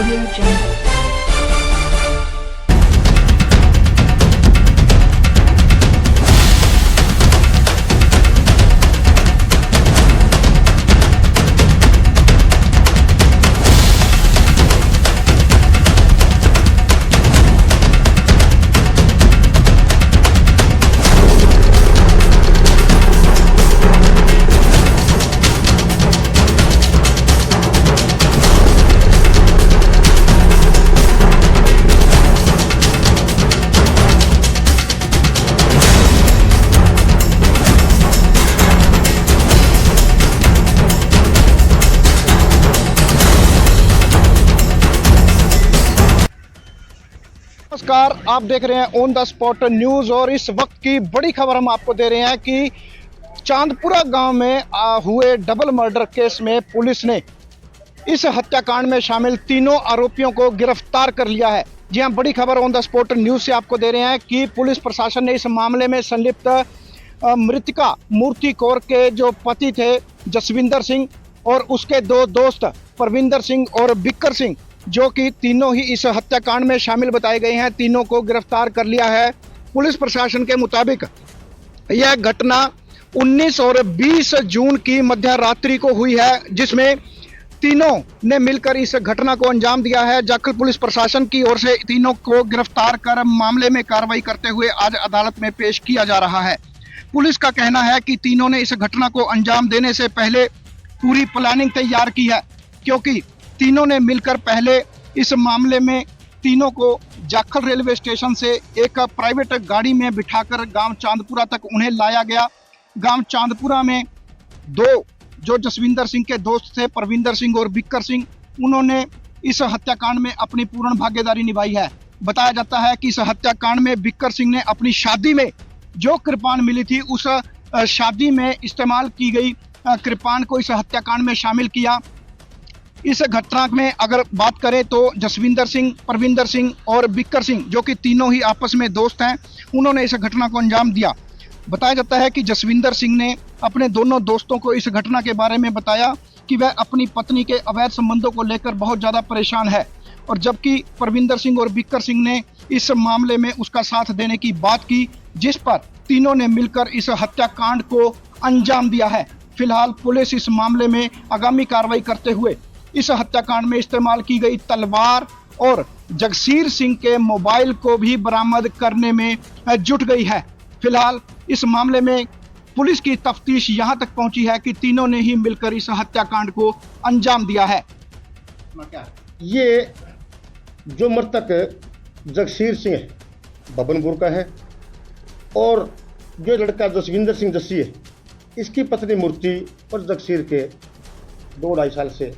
Audio Jungle. नमस्कार, आप देख रहे हैं ऑन द स्पॉट न्यूज और इस वक्त की बड़ी खबर हम आपको दे रहे हैं कि चांदपुरा गांव में हुए डबल मर्डर केस में पुलिस ने इस हत्याकांड में शामिल तीनों आरोपियों को गिरफ्तार कर लिया है। जी हां, बड़ी खबर ऑन द स्पॉट न्यूज से आपको दे रहे हैं कि पुलिस प्रशासन ने इस मामले में संलिप्त मृतका मूर्ति कौर के जो पति थे जसविंदर सिंह और उसके दो दोस्त परविंदर सिंह और बिक्कर सिंह, जो कि तीनों ही इस हत्याकांड में शामिल बताए गए हैं, तीनों को गिरफ्तार कर लिया है। पुलिस प्रशासन के मुताबिक यह घटना 19 और 20 जून की मध्य रात्रि को हुई है, जिसमें तीनों ने मिलकर इस घटना को अंजाम दिया है। जाखल पुलिस प्रशासन की ओर से तीनों को गिरफ्तार कर मामले में कार्रवाई करते हुए आज अदालत में पेश किया जा रहा है। पुलिस का कहना है कि तीनों ने इस घटना को अंजाम देने से पहले पूरी प्लानिंग तैयार की है, क्योंकि तीनों ने मिलकर पहले इस मामले में तीनों को जाखल रेलवे स्टेशन से एक प्राइवेट गाड़ी में बिठाकर गांव चांदपुरा तक उन्हें लाया गया। गांव चांदपुरा में दो जो जसविंदर सिंह के दोस्त थे परविंदर सिंह और बिक्कर सिंह, उन्होंने इस हत्याकांड में अपनी पूर्ण भागीदारी निभाई है। बताया जाता है कि इस हत्याकांड में बिक्कर सिंह ने अपनी शादी में जो कृपान मिली थी उस शादी में इस्तेमाल की गई कृपान को इस हत्याकांड में शामिल किया। इस घटना में अगर बात करें तो जसविंदर सिंह, परविंदर सिंह और बिक्कर सिंह, जो कि तीनों ही आपस में दोस्त हैं, उन्होंने इस घटना को अंजाम दिया। बताया जाता है कि जसविंदर सिंह ने अपने दोनों दोस्तों को इस घटना के बारे में बताया कि वह अपनी पत्नी के अवैध संबंधों को लेकर बहुत ज़्यादा परेशान है, और जबकि परविंदर सिंह और बिक्कर सिंह ने इस मामले में उसका साथ देने की बात की, जिस पर तीनों ने मिलकर इस हत्याकांड को अंजाम दिया है। फिलहाल पुलिस इस मामले में आगामी कार्रवाई करते हुए इस हत्याकांड में इस्तेमाल की गई तलवार और जगसीर सिंह के मोबाइल को भी बरामद करने में जुट गई है। फिलहाल इस मामले में पुलिस की तफ्तीश यहां तक पहुंची है कि तीनों ने ही मिलकर इस हत्याकांड को अंजाम दिया है। ये जो मृतक जगसीर सिंह है बबनपुर का है, और जो लड़का जसविंदर सिंह जस्सी है, इसकी पत्नी मूर्ति और जगसीर के 2-2.5 साल से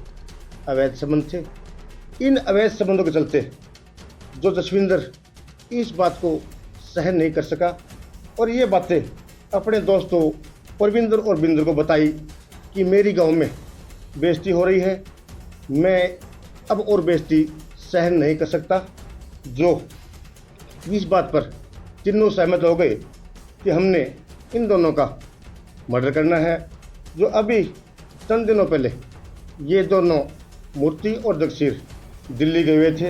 अवैध संबंध थे। इन अवैध संबंधों के चलते जो जसविंदर इस बात को सहन नहीं कर सका और ये बातें अपने दोस्तों परविंदर और बिंदर को बताई कि मेरी गांव में बेइज्जती हो रही है, मैं अब और बेइज्जती सहन नहीं कर सकता। जो इस बात पर तीनों सहमत हो गए कि हमने इन दोनों का मर्डर करना है। जो अभी चंद दिनों पहले ये दोनों मूर्ति और जगसीर दिल्ली गए हुए थे,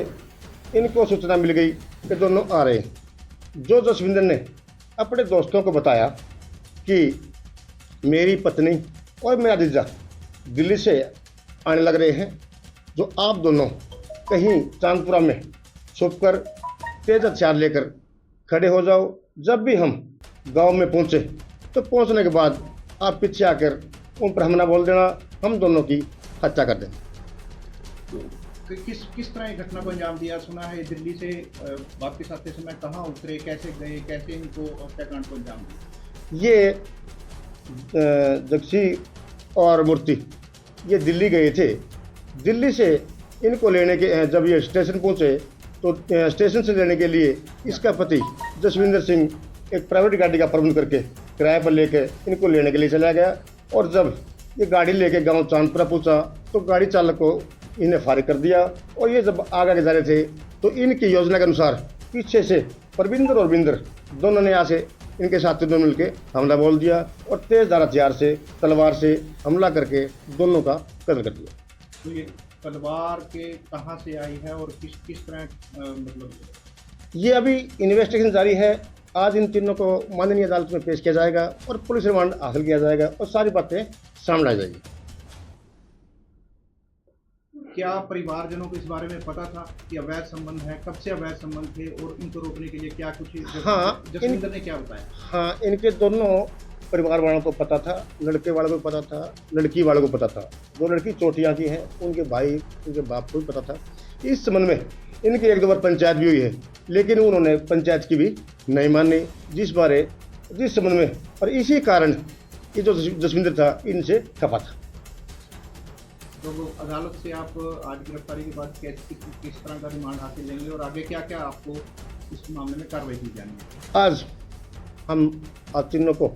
इनको सूचना मिल गई कि दोनों आ रहे हैं। जो जसविंदर ने अपने दोस्तों को बताया कि मेरी पत्नी और मेरा जीजा दिल्ली से आने लग रहे हैं, जो आप दोनों कहीं चांदपुरा में छुपकर तेज हथियार लेकर खड़े हो जाओ। जब भी हम गांव में पहुंचे तो पहुंचने के बाद आप पीछे आकर उन पर हमला बोल देना, हम दोनों की हत्या कर दें। किस तरह घटना को अंजाम दिया? सुना है दिल्ली से वापस आते समय कहाँ उतरे, कैसे गए, कैसे इनको हत्याकांड को अंजाम दिया? ये जगसी और मूर्ति ये दिल्ली गए थे। दिल्ली से इनको लेने के जब ये स्टेशन पहुंचे तो स्टेशन से लेने के लिए इसका पति जसविंदर सिंह एक प्राइवेट गाड़ी का प्रबंध करके किराए पर लेकर इनको लेने के लिए चला गया, और जब ये गाड़ी लेके गांव चांदपुरा पहुंचा तो गाड़ी चालक को इन्हें फारिग कर दिया। और ये जब आगे जा रहे थे तो इनकी योजना के अनुसार पीछे से परविंदर और बिंदर दोनों ने यहाँ से इनके साथी दोनों मिलकर हमला बोल दिया और तेज धार हथियार से तलवार से हमला करके दोनों का कत्ल कर दिया। तो ये तलवार के कहाँ से आई है और किस किस तरह मतलब ये अभी इन्वेस्टिगेशन जारी है। आज इन तीनों को माननीय अदालत में पेश किया जाएगा और पुलिस रिमांड हासिल किया जाएगा और सारी बातें सामने आ जाएगी। क्या परिवारजनों को इस बारे में पता था कि अवैध संबंध है? कब से अवैध संबंध थे और इनको रोकने के लिए क्या कुछ हाँ, जसविंदर ने क्या बताया? हाँ, इनके दोनों परिवार वालों को पता था, लड़के वालों को पता था, लड़की वालों को पता था। जो लड़की चोटियाँ की है उनके भाई उनके बाप को भी पता था। इस संबंध में इनकी एक दो बार पंचायत भी हुई है, लेकिन उन्होंने पंचायत की भी नहीं मानी जिस संबंध में, और इसी कारण ये जो जसविंदर था इनसे खफा था। तो अदालत से आप आज गिरफ्तारी के बाद किस तरह का रिमांड हासिल लेंगे और आगे क्या क्या आपको इस मामले में कार्रवाई की जानी है? आज हम आप तीनों को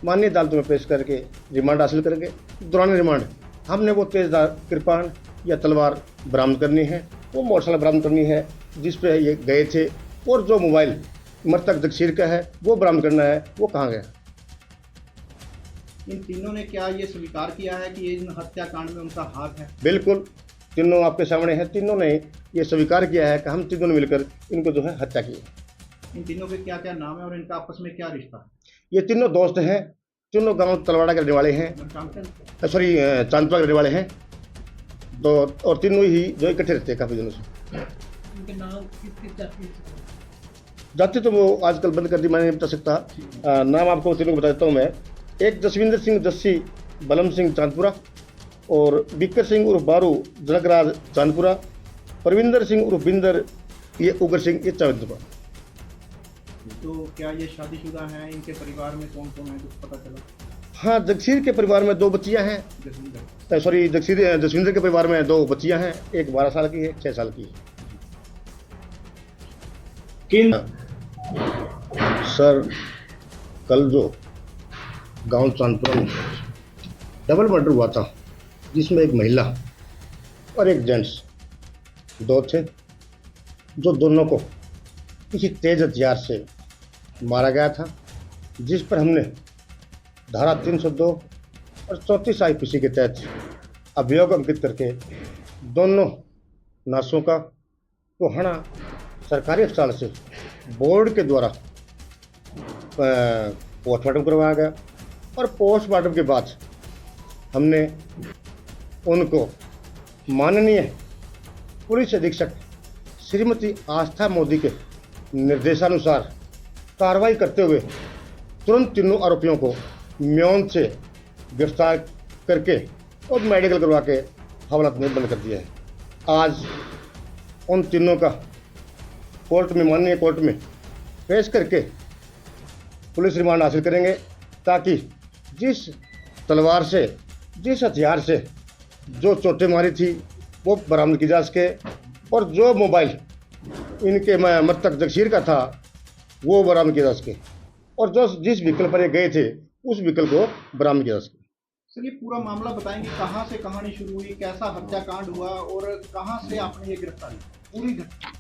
माननीय अदालत में पेश करके रिमांड हासिल करेंगे। दौरान रिमांड हमने वो तेजधार कृपाण या तलवार बरामद करनी है, वो मोटरसाइकिल बरामद करनी है जिस पे ये गए थे, और जो मोबाइल मृतक जगसीर का है वो बरामद करना है, वो कहाँ गया। इन तीनों ने क्या ये स्वीकार किया है कि इन हत्याकांड में उनका हाथ है? बिल्कुल, तीनों आपके सामने हैं। तीनों ने ये स्वीकार किया है कि हम तीनों ने मिलकर इनको जो है हत्या की है। इन तीनों के क्या क्या नाम है और इनका आपस में क्या रिश्ता है? ये तीनों दोस्त हैं, तीनों गांव तलवाड़ा के रहने वाले हैं, सॉरी चांदपुरा के रहने वाले हैं। तो और तीनों ही जो इकट्ठे रहते हैं काफ़ी दिनों से। इनके नाम किस जाति तो वो आजकल बंद कर दी, मैं नहीं बता सकता। नाम आपको तीनों को बता देता हूँ मैं। एक जसविंदर सिंह जस्सी बलम सिंह चांदपुरा, और बिक्कर सिंह उर्फ बारू जनकराज चांदपुरा, परविंदर सिंह उर्फ बिंदर ये उगर सिंह ये चांदपुरा। तो क्या ये शादीशुदा हैं? इनके परिवार में कौन कौन है, कुछ पता चला? हाँ, जगसीर के परिवार में 2 बच्चियाँ हैं। सॉरी जसविंदर के परिवार में 2 बच्चियाँ हैं, एक 12 साल की है, 6 साल की है। सर, कल जो गांव चांदपुरा में डबल मर्डर हुआ था, जिसमें एक महिला और एक जेंट्स 2 थे, जो दोनों को किसी तेज हथियार से मारा गया था, जिस पर हमने धारा 302 और 34 IPC के तहत अभियोग अंकित करके दोनों नासों का टोहाना सरकारी अस्पताल से बोर्ड के द्वारा पोस्टमार्टम करवाया गया, और पोस्टमार्टम के बाद हमने उनको माननीय पुलिस अधीक्षक श्रीमती आस्था मोदी के निर्देशानुसार कार्रवाई करते हुए तुरंत तीनों आरोपियों को म्योन से गिरफ्तार करके और मेडिकल करवा के हवालात में बंद कर दिया है। आज उन तीनों का कोर्ट में, माननीय कोर्ट में पेश करके पुलिस रिमांड हासिल करेंगे, ताकि जिस तलवार से, जिस हथियार से जो चोटें मारी थी वो बरामद की जा सके, और जो मोबाइल इनके मृतक जगसीर का था वो बरामद किया जा सके, और जो जिस व्हीकल पर ये गए थे उस व्हीकल को बरामद किया जा सके। सर, ये पूरा मामला बताएंगे, कहाँ से कहानी शुरू हुई, कैसा हत्याकांड हुआ और कहाँ से आपने ये गिरफ्तारी पूरी घटना?